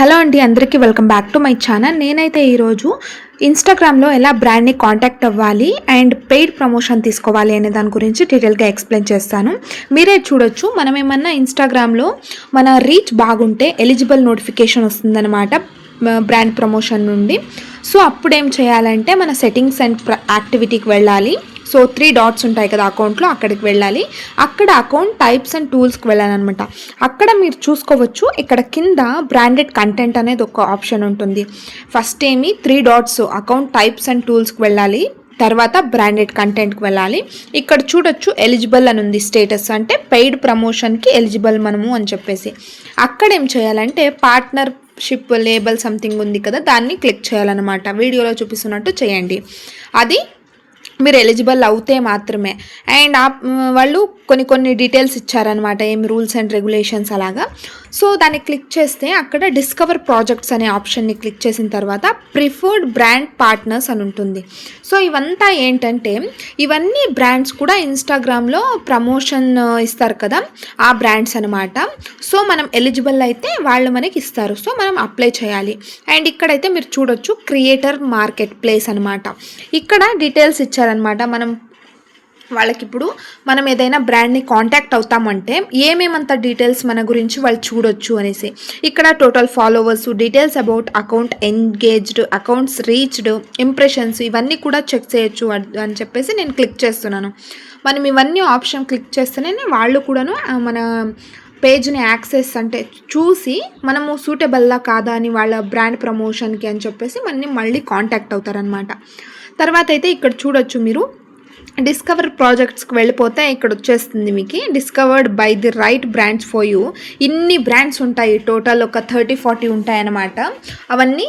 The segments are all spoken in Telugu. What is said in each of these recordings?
హలో అండి, అందరికీ welcome back to my channel. నేనైతే ఈరోజు ఇన్స్టాగ్రామ్లో ఎలా బ్రాండ్ని కాంటాక్ట్ అవ్వాలి అండ్ పెయిడ్ ప్రమోషన్ తీసుకోవాలి అనే దాని గురించి డీటెయిల్గా ఎక్స్ప్లెయిన్ చేస్తాను. మీరే చూడొచ్చు, మనం ఏమన్నా ఇన్స్టాగ్రామ్లో మన రీచ్ బాగుంటే ఎలిజిబుల్ నోటిఫికేషన్ వస్తుందన్నమాట బ్రాండ్ ప్రమోషన్ నుండి. సో అప్పుడు ఏం చేయాలంటే మన సెట్టింగ్స్ అండ్ యాక్టివిటీకి వెళ్ళాలి. సో 3 డాట్స్ ఉంటాయి కదా అకౌంట్లో, అక్కడికి వెళ్ళాలి. అక్కడ అకౌంట్ టైప్స్ అండ్ టూల్స్కి వెళ్ళాలన్నమాట. అక్కడ మీరు చూసుకోవచ్చు, ఇక్కడ కింద బ్రాండెడ్ కంటెంట్ అనేది ఒక ఆప్షన్ ఉంటుంది. First 3 dots account types and టూల్స్కి వెళ్ళాలి, తర్వాత బ్రాండెడ్ కంటెంట్కి వెళ్ళాలి. ఇక్కడ చూడొచ్చు ఎలిజిబుల్ అని ఉంది, స్టేటస్ అంటే పెయిడ్ ప్రమోషన్కి ఎలిజిబుల్ మనము అని చెప్పేసి. అక్కడ ఏం చేయాలంటే పార్ట్నర్షిప్ లేబుల్ సంథింగ్ ఉంది కదా, దాన్ని క్లిక్ చేయాలన్నమాట. వీడియోలో చూపిస్తున్నట్టు చేయండి. అది మీరు ఎలిజిబుల్ అవుతే మాత్రమే. అండ్ వాళ్ళు కొన్ని డీటెయిల్స్ ఇచ్చారనమాట, ఏం రూల్స్ అండ్ రెగ్యులేషన్స్ అలాగా. సో దాన్ని క్లిక్ చేస్తే అక్కడ డిస్కవర్ ప్రాజెక్ట్స్ అనే ఆప్షన్ని క్లిక్ చేసిన తర్వాత ప్రిఫర్డ్ బ్రాండ్ పార్ట్నర్స్ అని ఉంటుంది. సో ఇవంతా ఏంటంటే ఇవన్నీ బ్రాండ్స్ కూడా ఇన్స్టాగ్రామ్లో ప్రమోషన్ ఇస్తారు కదా, ఆ బ్రాండ్స్ అనమాట. సో మనం ఎలిజిబుల్ అయితే వాళ్ళు మనకి ఇస్తారు. సో మనం అప్లై చేయాలి. అండ్ ఇక్కడైతే మీరు చూడొచ్చు క్రియేటర్ మార్కెట్ ప్లేస్ అనమాట. ఇక్కడ డీటెయిల్స్ ఇచ్చారనమాట. వాళ్ళకి ఇప్పుడు మనం ఏదైనా బ్రాండ్ని కాంటాక్ట్ అవుతామంటే ఏమేమంత డీటెయిల్స్ మన గురించి వాళ్ళు చూడొచ్చు అనేసి. ఇక్కడ total followers, details about account engaged, accounts reached, impressions, ఇవన్నీ కూడా చెక్ చేయొచ్చు అని చెప్పేసి నేను క్లిక్ చేస్తున్నాను. మనం ఇవన్నీ ఆప్షన్ క్లిక్ చేస్తేనే వాళ్ళు కూడాను మన పేజ్ని యాక్సెస్ అంటే చూసి మనము సూటబుల్లా కాదా అని వాళ్ళ బ్రాండ్ ప్రమోషన్కి అని చెప్పేసి మళ్ళీ కాంటాక్ట్ అవుతారనమాట. తర్వాత అయితే ఇక్కడ చూడొచ్చు మీరు డిస్కవర్ ప్రాజెక్ట్స్కి వెళ్ళిపోతే ఇక్కడ వచ్చేస్తుంది మీకు discovered by the right brands for you. ఇన్ని బ్రాండ్స్ ఉంటాయి, టోటల్ ఒక 30-40 ఉంటాయి అన్నమాట. అవన్నీ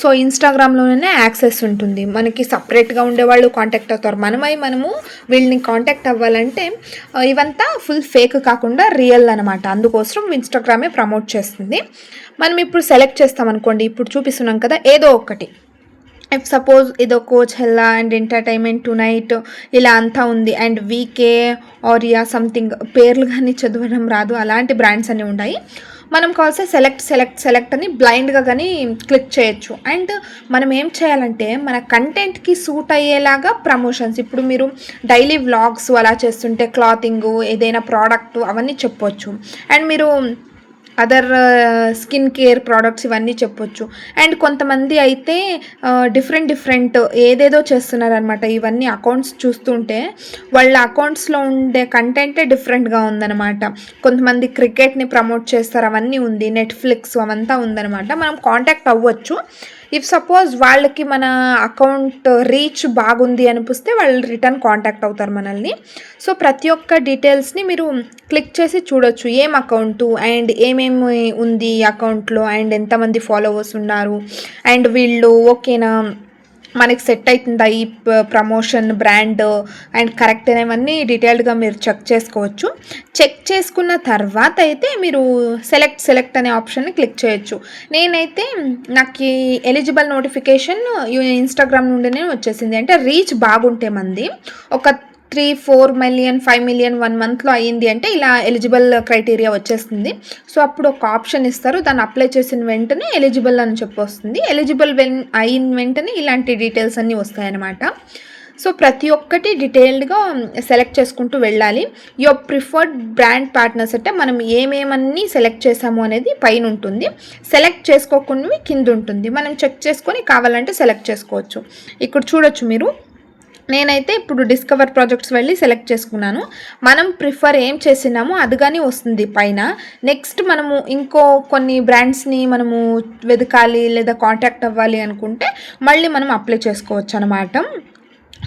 సో ఇన్స్టాగ్రామ్లోనే యాక్సెస్ ఉంటుంది. మనకి సపరేట్గా ఉండేవాళ్ళు కాంటాక్ట్ అవుతారు. మనము వీళ్ళని కాంటాక్ట్ అవ్వాలంటే ఇవంతా ఫుల్ ఫేక్ కాకుండా రియల్ అనమాట. అందుకోసం ఇన్స్టాగ్రామే ప్రమోట్ చేస్తుంది. మనం ఇప్పుడు సెలెక్ట్ చేస్తాం అనుకోండి, ఇప్పుడు చూపిస్తున్నాం కదా ఏదో ఒకటి. ఇఫ్ సపోజ్ ఇదో coach Hella and entertainment tonight ఇలా అంతా ఉంది. అండ్ వీకే ఆరియా సంథింగ్ పేర్లు కానీ చదవడం రాదు, అలాంటి బ్రాండ్స్ అన్నీ ఉంటాయి. మనం కాల్సే సెలెక్ట్ అని బ్లైండ్గా కానీ క్లిక్ చేయొచ్చు. అండ్ మనం ఏం చేయాలంటే మన కంటెంట్కి సూట్ అయ్యేలాగా ప్రమోషన్స్, ఇప్పుడు మీరు డైలీ వ్లాగ్స్ అలా చేస్తుంటే క్లాతింగ్ ఏదైనా ప్రోడక్ట్ అవన్నీ చెప్పొచ్చు. అండ్ మీరు అదర్ స్కిన్ కేర్ ప్రోడక్ట్స్ ఇవన్నీ చెప్పొచ్చు. అండ్ కొంతమంది అయితే డిఫరెంట్ ఏదేదో చేస్తున్నారనమాట. ఇవన్నీ అకౌంట్స్ చూస్తుంటే వాళ్ళ అకౌంట్స్లో ఉండే కంటెంటే డిఫరెంట్గా ఉందన్నమాట. కొంతమంది క్రికెట్ని ప్రమోట్ చేస్తారు, అవన్నీ ఉంది. నెట్ఫ్లిక్స్ అవంతా ఉందన్నమాట. మనం కాంటాక్ట్ అవ్వచ్చు. ఇఫ్ సపోజ్ వాళ్ళకి మన అకౌంట్ రీచ్ బాగుంది అనిపిస్తే వాళ్ళు రిటర్న్ కాంటాక్ట్ అవుతారు మనల్ని. సో ప్రతి ఒక్క డీటెయిల్స్ని మీరు క్లిక్ చేసి చూడొచ్చు, ఏం అకౌంటు అండ్ ఏమేమి ఉంది అకౌంట్లో అండ్ ఎంతమంది ఫాలోవర్స్ ఉన్నారు అండ్ వీళ్ళు ఓకేనా, మనకి సెట్ అవుతుందా ఈ ప్రమోషన్ బ్రాండ్ అండ్ కరెక్ట్ అనేవన్నీ డీటెయిల్డ్గా మీరు చెక్ చేసుకోవచ్చు. చెక్ చేసుకున్న తర్వాత అయితే మీరు సెలెక్ట్ అనే ఆప్షన్ని క్లిక్ చేయొచ్చు. నేనైతే నాకు ఎలిజిబుల్ నోటిఫికేషన్ ఇన్స్టాగ్రామ్ నుండినే వచ్చేసింది. అంటే రీచ్ బాగుంటే మంది ఒక 3-4 మిలియన్ 5 మిలియన్ 1 మంత్లో అయ్యింది అంటే ఇలా ఎలిజిబుల్ క్రైటీరియా వచ్చేస్తుంది. సో అప్పుడు ఒక ఆప్షన్ ఇస్తారు, దాన్ని అప్లై చేసిన వెంటనే ఎలిజిబుల్ అని చెప్పి వస్తుంది. ఎలిజిబుల్ అయిన వెంటనే ఇలాంటి డీటెయిల్స్ అన్నీ వస్తాయన్నమాట. సో ప్రతి ఒక్కటి డీటెయిల్డ్గా సెలెక్ట్ చేసుకుంటూ వెళ్ళాలి. యువర్ ప్రిఫర్డ్ బ్రాండ్ పార్ట్నర్స్ అంటే మనం ఏమేమన్నీ సెలెక్ట్ చేసాము అనేది పైన ఉంటుంది, సెలెక్ట్ చేసుకోకుండా కింద ఉంటుంది. మనం చెక్ చేసుకొని కావాలంటే సెలెక్ట్ చేసుకోవచ్చు. ఇక్కడ చూడొచ్చు మీరు, నేనైతే ఇప్పుడు డిస్కవర్ ప్రాజెక్ట్స్ వెళ్ళి సెలెక్ట్ చేసుకున్నాను. మనం ప్రిఫర్ ఏం చేసినామో అది కానీ వస్తుంది పైన. నెక్స్ట్ మనము ఇంకో కొన్ని బ్రాండ్స్ని మనము వెతకాలి లేదా కాంటాక్ట్ అవ్వాలి అనుకుంటే మళ్ళీ మనం అప్లై చేసుకోవచ్చు అనమాట.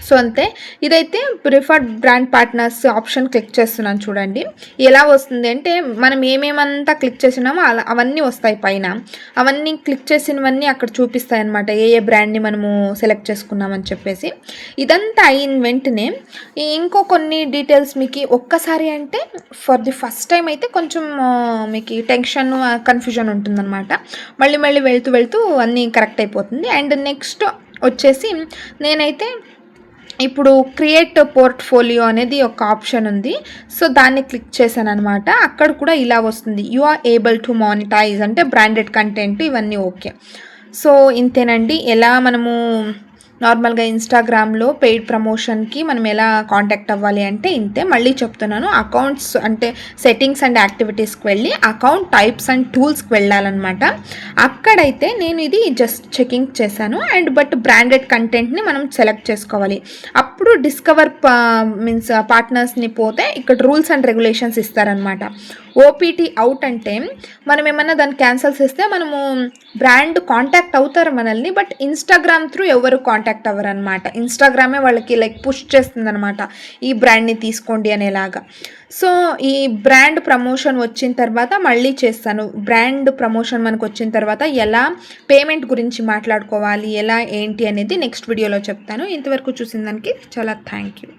సో అంతే. ఇదైతే preferred brand partners option click చేస్తున్నాను చూడండి. ఎలా వస్తుంది అంటే మనం ఏమేమంతా క్లిక్ చేసినామో అవన్నీ వస్తాయి పైన. అవన్నీ క్లిక్ చేసినవన్నీ అక్కడ చూపిస్తాయి అనమాట, ఏ బ్రాండ్ని మనము సెలెక్ట్ చేసుకున్నామని చెప్పేసి. ఇదంతా అయిన వెంటనే ఇంకో కొన్ని డీటెయిల్స్ మీకు ఒక్కసారి అంటే ఫర్ ది ఫస్ట్ టైం అయితే కొంచెం మీకు టెన్షన్ కన్ఫ్యూజన్ ఉంటుందన్నమాట. మళ్ళీ వెళ్తూ అన్నీ కరెక్ట్ అయిపోతుంది. అండ్ నెక్స్ట్ వచ్చేసి నేనైతే ఇప్పుడు క్రియేట్ పోర్ట్ఫోలియో అనేది ఒక ఆప్షన్ ఉంది. సో దాన్ని క్లిక్ చేశాననమాట. అక్కడ కూడా ఇలా వస్తుంది, you are able to monetize అంటే బ్రాండెడ్ కంటెంట్ ఇవన్నీ ఓకే. సో ఇంతేనండి. ఎలా మనము నార్మల్గా ఇన్స్టాగ్రామ్లో పెయిడ్ ప్రమోషన్కి మనం ఎలా కాంటాక్ట్ అవ్వాలి అంటే ఇంతే. మళ్ళీ చెప్తున్నాను, అకౌంట్స్ అంటే సెట్టింగ్స్ అండ్ యాక్టివిటీస్కి వెళ్ళి అకౌంట్ టైప్స్ అండ్ టూల్స్కి వెళ్ళాలన్నమాట. అక్కడైతే నేను ఇది జస్ట్ చెకింగ్ చేశాను అండ్ బట్ బ్రాండెడ్ కంటెంట్ని మనం సెలెక్ట్ చేసుకోవాలి. అప్పుడు డిస్కవర్ మీన్స్ పార్ట్నర్స్ని పోతే ఇక్కడ రూల్స్ అండ్ రెగ్యులేషన్స్ ఇస్తారనమాట. ఓపీటీ అవుట్ అంటే మనం ఏమన్నా దాన్ని క్యాన్సిల్ చేస్తే మనము బ్రాండ్ కాంటాక్ట్ అవుతారు మనల్ని, బట్ ఇన్స్టాగ్రామ్ త్రూ ఎవరు కాంటాక్ట్ అవ్వరు అనమాట. ఇన్స్టాగ్రామే వాళ్ళకి లైక్ పుష్ చేస్తుంది అనమాట, ఈ బ్రాండ్ని తీసుకోండి అనేలాగా. సో ఈ బ్రాండ్ ప్రమోషన్ వచ్చిన తర్వాత మళ్ళీ చేస్తాను. బ్రాండ్ ప్రమోషన్ మనకు వచ్చిన తర్వాత ఎలా పేమెంట్ గురించి మాట్లాడుకోవాలి, ఎలా ఏంటి అనేది నెక్స్ట్ వీడియోలో చెప్తాను. ఇంతవరకు చూసిన దానికి చాలా థ్యాంక్ యూ.